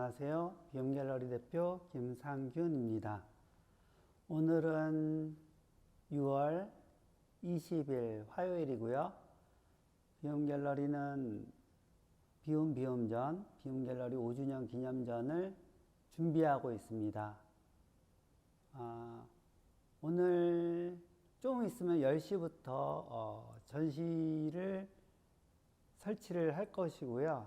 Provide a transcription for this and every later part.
안녕하세요. 비움갤러리 대표 김상균입니다. 오늘은 6월 20일 화요일이고요. 비움갤러리는 비움전, 비움갤러리 5주년 기념전을 준비하고 있습니다. 오늘 조금 있으면 10시부터 전시를 설치를 할 것이고요.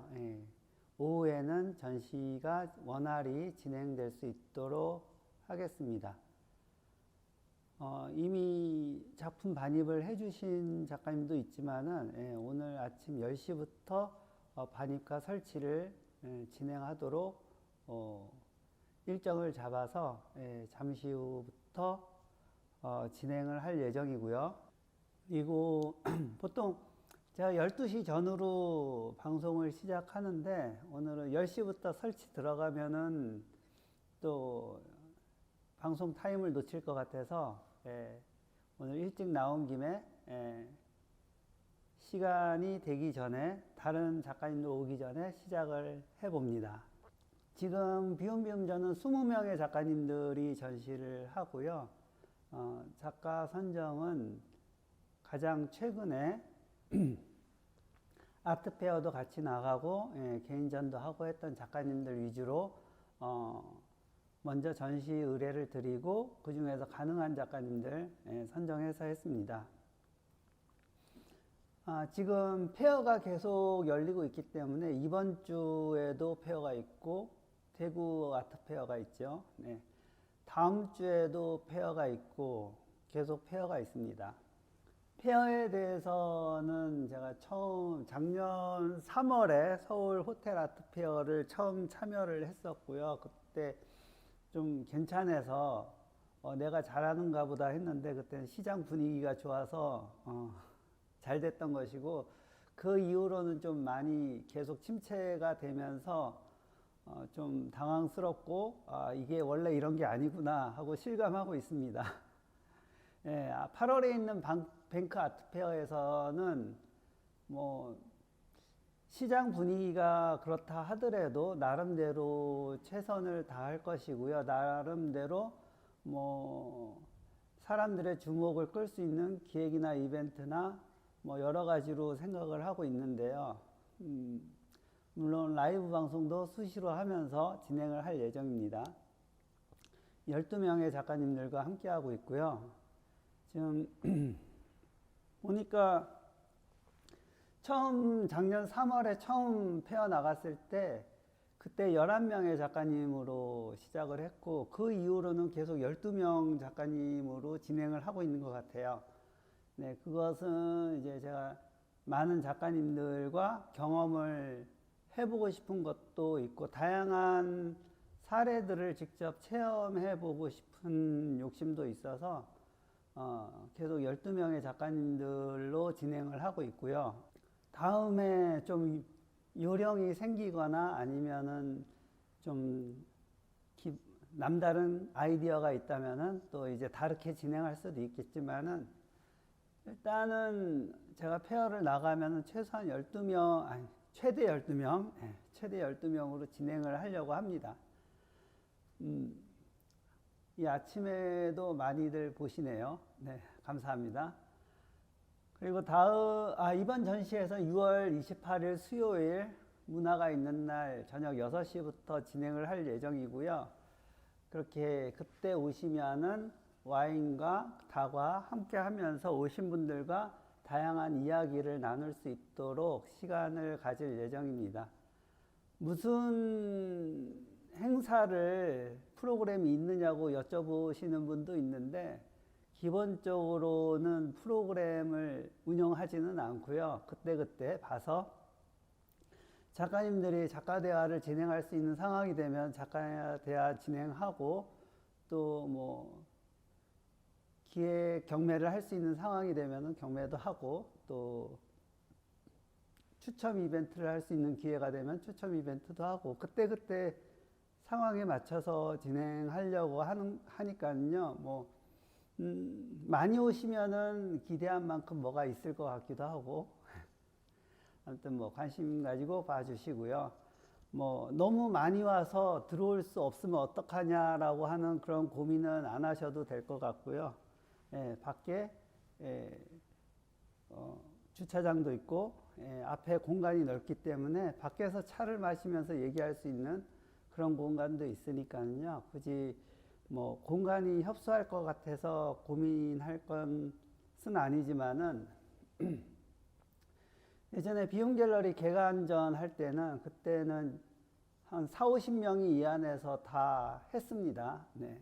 오후에는 전시가 원활히 진행될 수 있도록 하겠습니다. 이미 작품 반입을 해주신 작가님도 있지만은, 오늘 아침 10시부터 반입과 설치를 진행하도록 일정을 잡아서 잠시 후부터 진행을 할 예정이고요. 그리고 보통 제가 12시 전후로 방송을 시작하는데 오늘은 10시부터 설치 들어가면은 또 방송 타임을 놓칠 것 같아서 오늘 일찍 나온 김에 시간이 되기 전에 다른 작가님들 오기 전에 시작을 해봅니다. 지금 비움비움전은 20명의 작가님들이 전시를 하고요. 작가 선정은 가장 최근에 아트페어도 같이 나가고 개인전도 하고 했던 작가님들 위주로 먼저 전시 의뢰를 드리고 그 중에서 가능한 작가님들 선정해서 했습니다. 지금 페어가 계속 열리고 있기 때문에 이번 주에도 페어가 있고 대구 아트페어가 있죠. 다음 주에도 페어가 있고 계속 페어가 있습니다. 페어에 대해서는 제가 작년 3월에 서울 호텔 아트 페어를 처음 참여를 했었고요. 그때 좀 괜찮아서 내가 잘하는가 보다 했는데 그때는 시장 분위기가 좋아서 잘 됐던 것이고, 그 이후로는 좀 많이 계속 침체가 되면서 좀 당황스럽고 이게 원래 이런 게 아니구나 하고 실감하고 있습니다. 8월에 있는 뱅크 아트페어에서는 뭐 시장 분위기가 그렇다 하더라도 나름대로 최선을 다할 것이고요. 나름대로 뭐 사람들의 주목을 끌 수 있는 기획이나 이벤트나 뭐 여러 가지로 생각을 하고 있는데요. 물론 라이브 방송도 수시로 하면서 진행을 할 예정입니다. 12명의 작가님들과 함께 하고 있고요. 지금 보니까 작년 3월에 처음 페어 나갔을 때 그때 11명의 작가님으로 시작을 했고, 그 이후로는 계속 12명 작가님으로 진행을 하고 있는 것 같아요. 그것은 이제 제가 많은 작가님들과 경험을 해보고 싶은 것도 있고, 다양한 사례들을 직접 체험해보고 싶은 욕심도 있어서 계속 12명의 작가님들로 진행을 하고 있고요. 다음에 좀 요령이 생기거나 아니면은 좀 남다른 아이디어가 있다면은 또 이제 다르게 진행할 수도 있겠지만은, 일단은 제가 페어를 나가면은 최소한 12명, 아니, 최대 12명, 최대 12명으로 진행을 하려고 합니다. 이 아침에도 많이들 보시네요. 감사합니다. 그리고 이번 전시에서 6월 28일 수요일 문화가 있는 날 저녁 6시부터 진행을 할 예정이고요. 그렇게 그때 오시면은 와인과 다과 함께 하면서 오신 분들과 다양한 이야기를 나눌 수 있도록 시간을 가질 예정입니다. 무슨 행사를 프로그램이 있느냐고 여쭤보시는 분도 있는데, 기본적으로는 프로그램을 운영하지는 않고요. 그때그때 봐서 작가님들이 작가대화를 진행할 수 있는 상황이 되면 작가대화 진행하고, 또 뭐 기획 경매를 할 수 있는 상황이 되면 경매도 하고, 또 추첨 이벤트를 할 수 있는 기회가 되면 추첨 이벤트도 하고, 그때그때 상황에 맞춰서 진행하려고 하니까요. 뭐 많이 오시면은 기대한 만큼 뭐가 있을 것 같기도 하고 아무튼 뭐 관심 가지고 봐주시고요. 뭐 너무 많이 와서 들어올 수 없으면 어떡하냐라고 하는 그런 고민은 안 하셔도 될 것 같고요. 예, 밖에 예, 주차장도 있고 예, 앞에 공간이 넓기 때문에 밖에서 차를 마시면서 얘기할 수 있는 그런 공간도 있으니까요. 굳이 뭐 공간이 협소할 것 같아서 고민할 것은 아니지만은 예전에 비움 갤러리 개관전 할 때는 그때는 한 4, 50명이 이 안에서 다 했습니다. 네.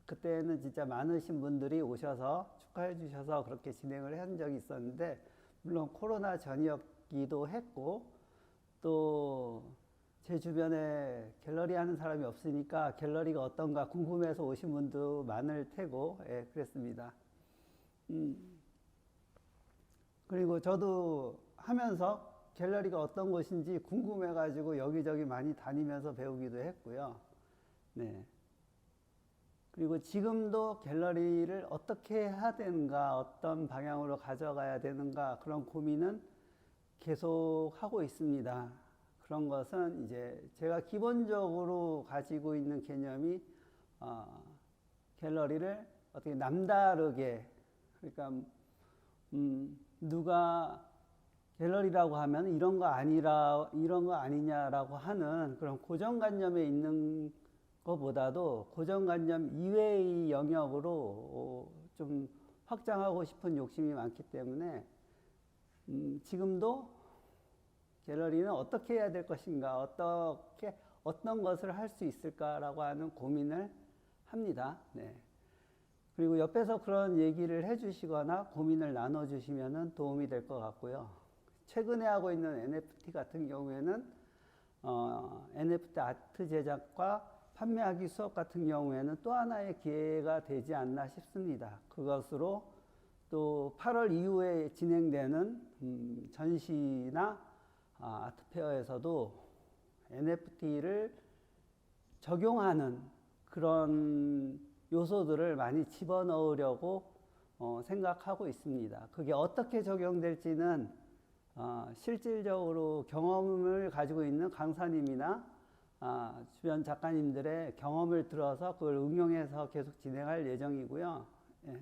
그때는 진짜 많으신 분들이 오셔서 축하해 주셔서 그렇게 진행을 한 적이 있었는데, 물론 코로나 전이었기도 했고, 또 제 주변에 갤러리 하는 사람이 없으니까 갤러리가 어떤가 궁금해서 오신 분도 많을 테고, 예, 그랬습니다. 그리고 저도 하면서 갤러리가 어떤 곳인지 궁금해가지고 여기저기 많이 다니면서 배우기도 했고요. 네. 그리고 지금도 갤러리를 어떻게 해야 되는가, 어떤 방향으로 가져가야 되는가, 그런 고민은 계속 하고 있습니다. 그런 것은 이제 제가 기본적으로 가지고 있는 개념이, 갤러리를 어떻게 남다르게, 그러니까, 누가 갤러리라고 하면 이런 거 아니냐라고 하는 그런 고정관념에 있는 것보다도 고정관념 이외의 영역으로 좀 확장하고 싶은 욕심이 많기 때문에 지금도 갤러리는 어떻게 해야 될 것인가, 어떤 것을 할 수 있을까라고 하는 고민을 합니다. 네. 그리고 옆에서 그런 얘기를 해주시거나 고민을 나눠주시면 도움이 될 것 같고요. 최근에 하고 있는 NFT 같은 경우에는 NFT 아트 제작과 판매하기 수업 같은 경우에는 또 하나의 기회가 되지 않나 싶습니다. 그것으로 또 8월 이후에 진행되는 전시나 아트페어에서도 NFT를 적용하는 그런 요소들을 많이 집어넣으려고 생각하고 있습니다. 그게 어떻게 적용될지는 실질적으로 경험을 가지고 있는 강사님이나 주변 작가님들의 경험을 들어서 그걸 응용해서 계속 진행할 예정이고요. 예.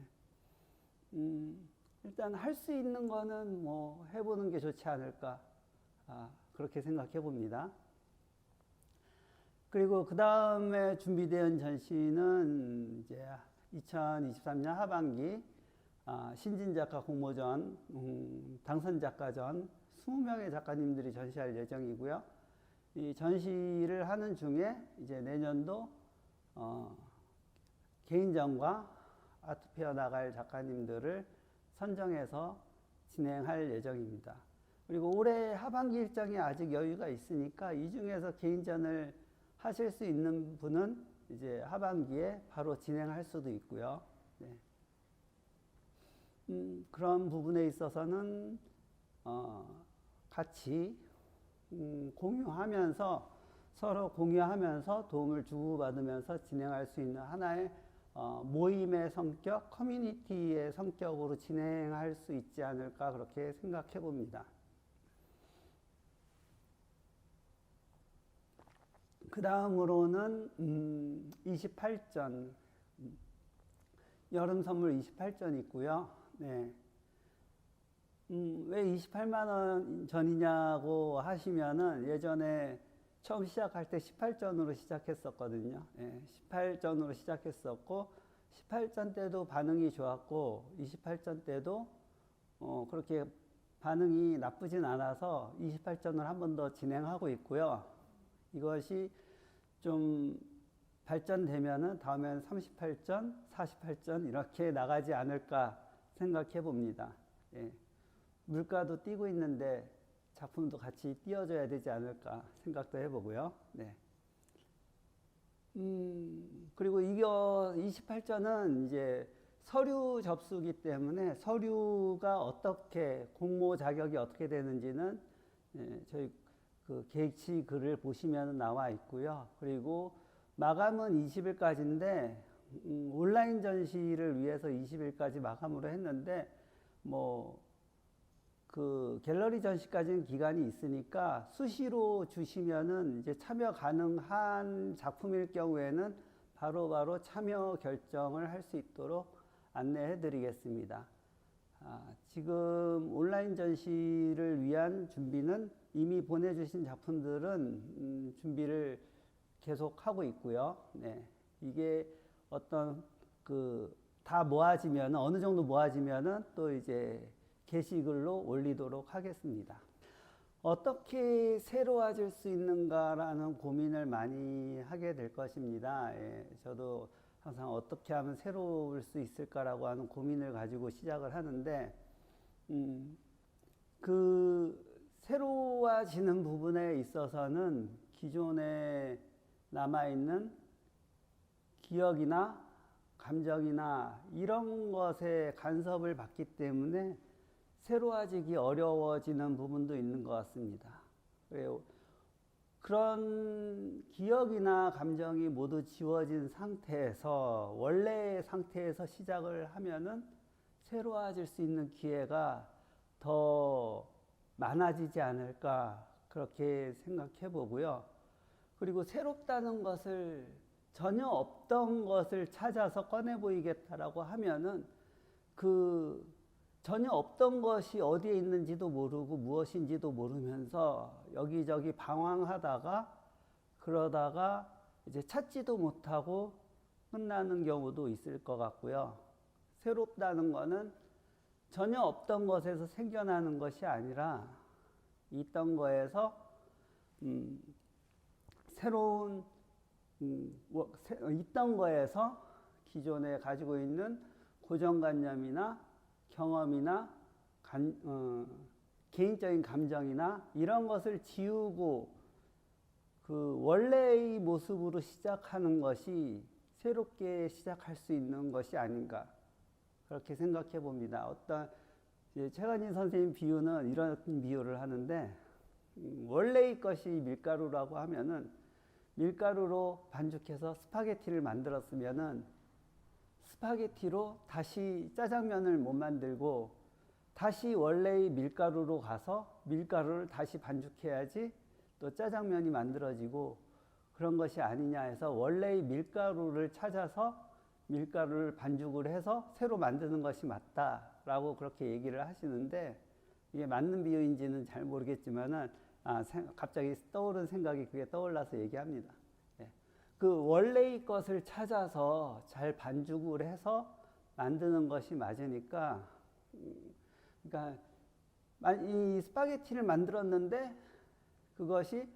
일단 할 수 있는 거는 뭐 해보는 게 좋지 않을까, 그렇게 생각해 봅니다. 그리고 그 다음에 준비된 전시는 이제 2023년 하반기 신진작가 공모전 당선작가전 20명의 작가님들이 전시할 예정이고요. 이 전시를 하는 중에 이제 내년도 개인전과 아트페어 나갈 작가님들을 선정해서 진행할 예정입니다. 그리고 올해 하반기 일정이 아직 여유가 있으니까 이 중에서 개인전을 하실 수 있는 분은 이제 하반기에 바로 진행할 수도 있고요. 네. 그런 부분에 있어서는 같이 공유하면서 서로 공유하면서 도움을 주고받으면서 진행할 수 있는 하나의 모임의 성격, 커뮤니티의 성격으로 진행할 수 있지 않을까 그렇게 생각해 봅니다. 그 다음으로는 28전 여름 선물 28전 있고요. 네. 왜 28만 원 전이냐고 하시면은 예전에 처음 시작할 때 18전으로 시작했었거든요. 네. 18전으로 시작했었고 18전 때도 반응이 좋았고 28전 때도 그렇게 반응이 나쁘진 않아서 28전을 한 번 더 진행하고 있고요. 이것이 좀 발전되면은 다음엔 38전, 48전 이렇게 나가지 않을까 생각해 봅니다. 예. 물가도 뛰고 있는데 작품도 같이 띄워줘야 되지 않을까 생각도 해보고요. 네. 그리고 이거 28전은 이제 서류 접수기 때문에 서류가 어떻게 공모 자격이 어떻게 되는지는 저희 그 계획치 글을 보시면 나와 있고요. 그리고 마감은 20일까지인데 온라인 전시를 위해서 20일까지 마감으로 했는데 뭐 그 갤러리 전시까지는 기간이 있으니까 수시로 주시면은 이제 참여 가능한 작품일 경우에는 바로바로 참여 결정을 할 수 있도록 안내해 드리겠습니다. 지금 온라인 전시를 위한 준비는 이미 보내주신 작품들은 준비를 계속 하고 있고요. 네. 이게 어떤 다 모아지면 어느 정도 모아지면은 또 이제 게시글로 올리도록 하겠습니다. 어떻게 새로워질 수 있는가라는 고민을 많이 하게 될 것입니다. 예, 저도 항상 어떻게 하면 새로울 수 있을까라고 하는 고민을 가지고 시작을 하는데, 그 새로워지는 부분에 있어서는 기존에 남아있는 기억이나 감정이나 이런 것에 간섭을 받기 때문에 새로워지기 어려워지는 부분도 있는 것 같습니다. 그런 기억이나 감정이 모두 지워진 상태에서 원래의 상태에서 시작을 하면은 새로워질 수 있는 기회가 더 많아지지 않을까 그렇게 생각해 보고요. 그리고 새롭다는 것을 전혀 없던 것을 찾아서 꺼내 보이겠다라고 하면은 그 전혀 없던 것이 어디에 있는지도 모르고 무엇인지도 모르면서 여기저기 방황하다가 그러다가 이제 찾지도 못하고 끝나는 경우도 있을 것 같고요. 새롭다는 것은 전혀 없던 것에서 생겨나는 것이 아니라 있던 거에서 새로운 있던 거에서 기존에 가지고 있는 고정관념이나 경험이나 개인적인 감정이나 이런 것을 지우고 그 원래의 모습으로 시작하는 것이 새롭게 시작할 수 있는 것이 아닌가 그렇게 생각해 봅니다. 어떤 최관진 선생님 비유는 이런 비유를 하는데 원래의 것이 밀가루라고 하면은 밀가루로 반죽해서 스파게티를 만들었으면은 스파게티로 다시 짜장면을 못 만들고 다시 원래의 밀가루로 가서 밀가루를 다시 반죽해야지 또 짜장면이 만들어지고 그런 것이 아니냐 해서 원래의 밀가루를 찾아서 밀가루를 반죽을 해서 새로 만드는 것이 맞다라고 그렇게 얘기를 하시는데 이게 맞는 비유인지는 잘 모르겠지만은 갑자기 떠오른 생각이 그게 떠올라서 얘기합니다. 그 원래의 것을 찾아서 잘 반죽을 해서 만드는 것이 맞으니까, 그러니까 이 스파게티를 만들었는데 그것이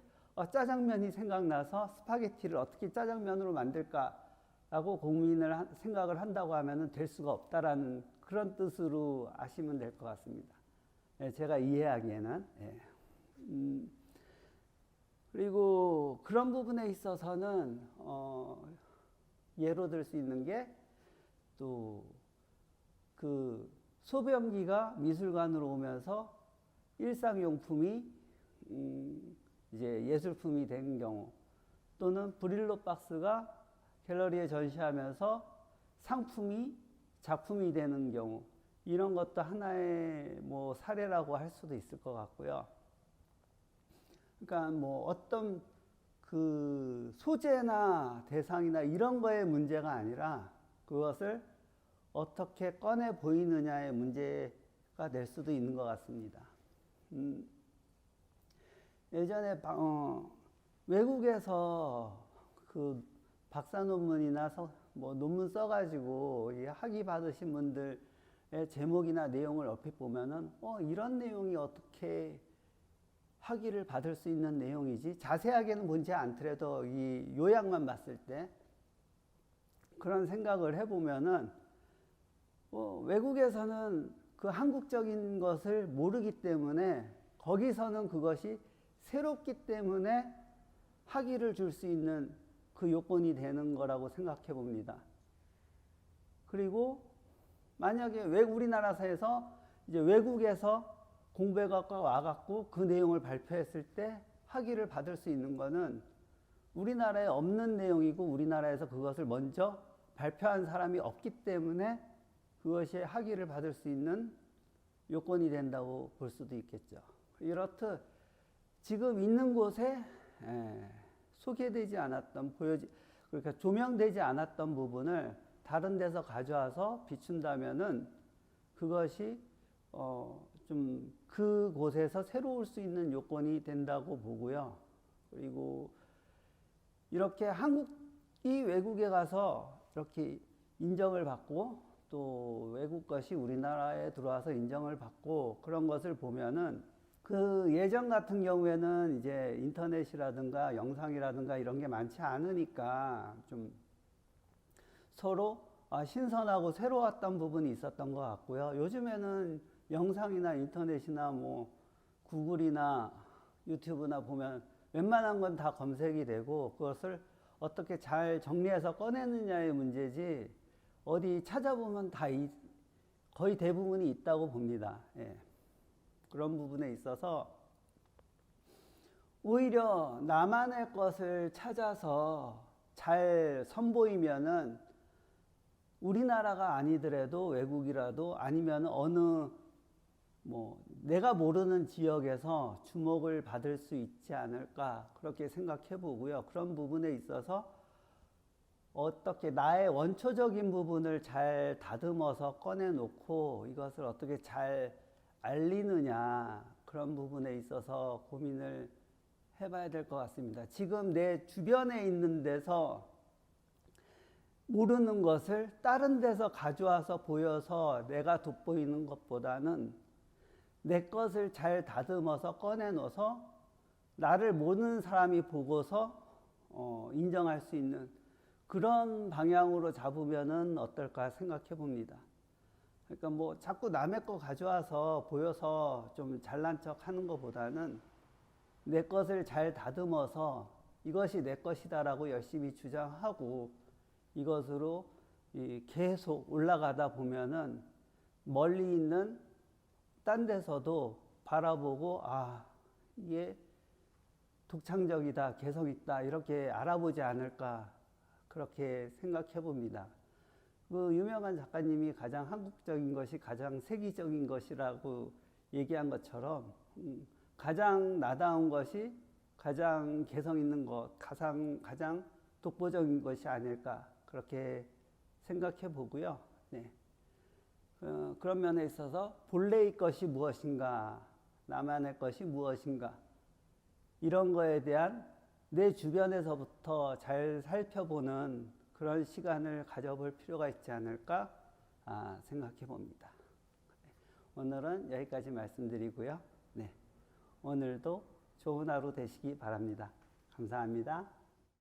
짜장면이 생각나서 스파게티를 어떻게 짜장면으로 만들까라고 생각을 한다고 하면은 될 수가 없다라는 그런 뜻으로 아시면 될 것 같습니다. 제가 이해하기에는. 그리고 그런 부분에 있어서는 예로 들 수 있는 게 또 그 소변기가 미술관으로 오면서 일상용품이 이제 예술품이 된 경우 또는 브릴로 박스가 갤러리에 전시하면서 상품이 작품이 되는 경우 이런 것도 하나의 뭐 사례라고 할 수도 있을 것 같고요. 그러니까 뭐 어떤 그 소재나 대상이나 이런 거의 문제가 아니라 그것을 어떻게 꺼내 보이느냐의 문제가 될 수도 있는 것 같습니다. 예전에 외국에서 그 박사 논문이나 뭐 논문 써가지고 학위 받으신 분들의 제목이나 내용을 얼핏 보면은 이런 내용이 어떻게 학위를 받을 수 있는 내용이지 자세하게는 보지 않더라도 이 요약만 봤을 때 그런 생각을 해보면은 외국에서는 그 한국적인 것을 모르기 때문에 거기서는 그것이 새롭기 때문에 학위를 줄 수 있는 그 요건이 되는 거라고 생각해 봅니다. 그리고 만약에 우리나라에서 이제 외국에서 공부해갖고 와갖고 그 내용을 발표했을 때 학위를 받을 수 있는 거는 우리나라에 없는 내용이고 우리나라에서 그것을 먼저 발표한 사람이 없기 때문에 그것이 학위를 받을 수 있는 요건이 된다고 볼 수도 있겠죠. 이렇듯 지금 있는 곳에 소개되지 않았던 그러니까 조명되지 않았던 부분을 다른 데서 가져와서 비춘다면은 그것이 좀 그곳에서 새로울 수 있는 요건이 된다고 보고요. 그리고 이렇게 한국이 외국에 가서 이렇게 인정을 받고 또 외국 것이 우리나라에 들어와서 인정을 받고 그런 것을 보면은 그 예전 같은 경우에는 이제 인터넷이라든가 영상이라든가 이런 게 많지 않으니까 좀 서로 신선하고 새로웠던 부분이 있었던 것 같고요. 요즘에는 영상이나 인터넷이나 뭐 구글이나 유튜브나 보면 웬만한 건 다 검색이 되고 그것을 어떻게 잘 정리해서 꺼내느냐의 문제지 어디 찾아보면 다 거의 대부분이 있다고 봅니다. 예. 그런 부분에 있어서 오히려 나만의 것을 찾아서 잘 선보이면은 우리나라가 아니더라도 외국이라도 아니면 어느 뭐 내가 모르는 지역에서 주목을 받을 수 있지 않을까 그렇게 생각해 보고요. 그런 부분에 있어서 어떻게 나의 원초적인 부분을 잘 다듬어서 꺼내놓고 이것을 어떻게 잘 알리느냐 그런 부분에 있어서 고민을 해봐야 될 것 같습니다. 지금 내 주변에 있는 데서 모르는 것을 다른 데서 가져와서 보여서 내가 돋보이는 것보다는 내 것을 잘 다듬어서 꺼내놓아서 나를 모르는 사람이 보고서 인정할 수 있는 그런 방향으로 잡으면은 어떨까 생각해 봅니다. 그러니까 뭐 자꾸 남의 거 가져와서 보여서 좀 잘난 척 하는 것보다는 내 것을 잘 다듬어서 이것이 내 것이다라고 열심히 주장하고 이것으로 계속 올라가다 보면은 멀리 있는 딴 데서도 바라보고 이게 독창적이다, 개성 있다 이렇게 알아보지 않을까 그렇게 생각해 봅니다. 그 유명한 작가님이 가장 한국적인 것이 가장 세계적인 것이라고 얘기한 것처럼 가장 나다운 것이 가장 개성 있는 것, 가장 독보적인 것이 아닐까 그렇게 생각해 보고요. 네. 그런 면에 있어서 본래의 것이 무엇인가, 나만의 것이 무엇인가 이런 거에 대한 내 주변에서부터 잘 살펴보는 그런 시간을 가져볼 필요가 있지 않을까 생각해 봅니다. 오늘은 여기까지 말씀드리고요. 네. 오늘도 좋은 하루 되시기 바랍니다. 감사합니다.